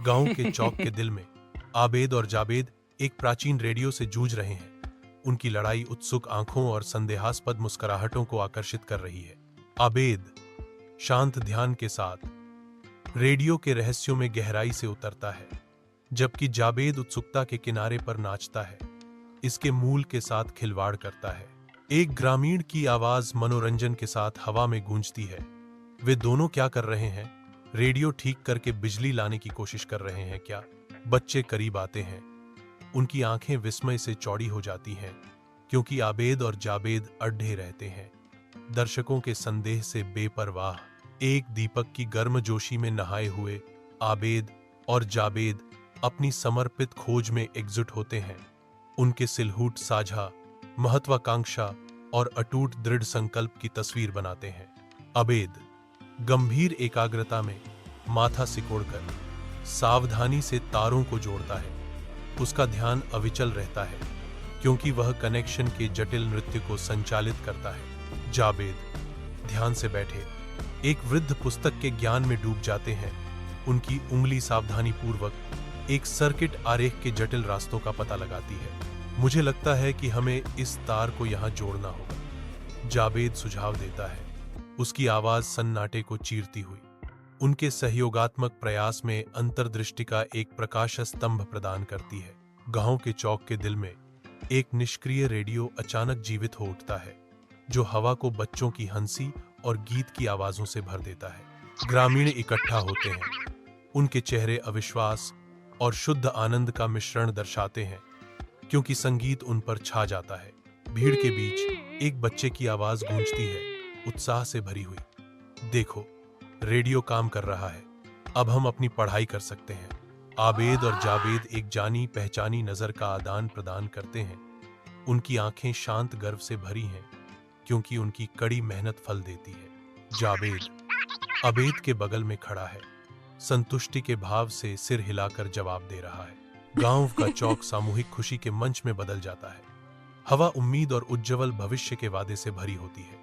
गांव के चौक के दिल में आबेद और जावेद एक प्राचीन रेडियो से जूझ रहे हैं। उनकी लड़ाई उत्सुक आंखों और संदेहास्पद मुस्कुराहटों को आकर्षित कर रही है। आबेद शांत ध्यान के साथ रेडियो के रहस्यों में गहराई से उतरता है, जबकि जावेद उत्सुकता के किनारे पर नाचता है, इसके मूल के साथ खिलवाड़ करता है। एक ग्रामीण की आवाज मनोरंजन के साथ हवा में गूंजती है। वे दोनों क्या कर रहे हैं? रेडियो ठीक करके बिजली लाने की कोशिश कर रहे हैं क्या? बच्चे करीब आते हैं। उनकी आंखें विस्मय से चौड़ी हो जाती हैं, क्योंकि आबेद और जावेद अड्ढे रहते हैं, दर्शकों के संदेह से बेपरवाह। एक दीपक की गर्मजोशी में नहाए हुए आबेद और जावेद अपनी समर्पित खोज में एकजुट होते हैं। उनके सिलहूट साझा महत्वाकांक्षा और अटूट दृढ़ संकल्प की तस्वीर बनाते हैं। आबेद गंभीर एकाग्रता में माथा सिकोड़कर सावधानी से तारों को जोड़ता है। उसका ध्यान अविचल रहता है, क्योंकि वह कनेक्शन के जटिल नृत्य को संचालित करता है। जावेद ध्यान से बैठे एक वृद्ध पुस्तक के ज्ञान में डूब जाते हैं। उनकी उंगली सावधानी पूर्वक एक सर्किट आरेख के जटिल रास्तों का पता लगाती है। मुझे लगता है कि हमें इस तार को यहां जोड़ना होगा, जावेद सुझाव देता है, उसकी आवाज सन्नाटे को चीरती हुई। उनके सहयोगात्मक प्रयास में अंतर्दृष्टि का एक प्रकाश स्तंभ प्रदान करती है। गांव के चौक के दिल में एक निष्क्रिय रेडियो अचानक जीवित हो उठता है, जो हवा को बच्चों की हंसी और गीत की आवाजों से भर देता है। ग्रामीण इकट्ठा होते हैं। उनके चेहरे अविश्वास और शुद्ध आनंद का मिश्रण दर्शाते हैं, क्योंकि संगीत उन पर छा जाता है। भीड़ के बीच एक बच्चे की आवाज गूंजती है, उत्साह से भरी हुई, देखो, रेडियो काम कर रहा है, अब हम अपनी पढ़ाई कर सकते हैं। आबेद और जावेद एक जानी पहचानी नजर का आदान प्रदान करते हैं। उनकी आंखें शांत गर्व से भरी हैं, क्योंकि उनकी कड़ी मेहनत फल देती है। जावेद आबेद के बगल में खड़ा है, संतुष्टि के भाव से सिर हिलाकर जवाब दे रहा है। गांव का चौक सामूहिक खुशी के मंच में बदल जाता है। हवा उम्मीद और उज्जवल भविष्य के वादे से भरी होती है।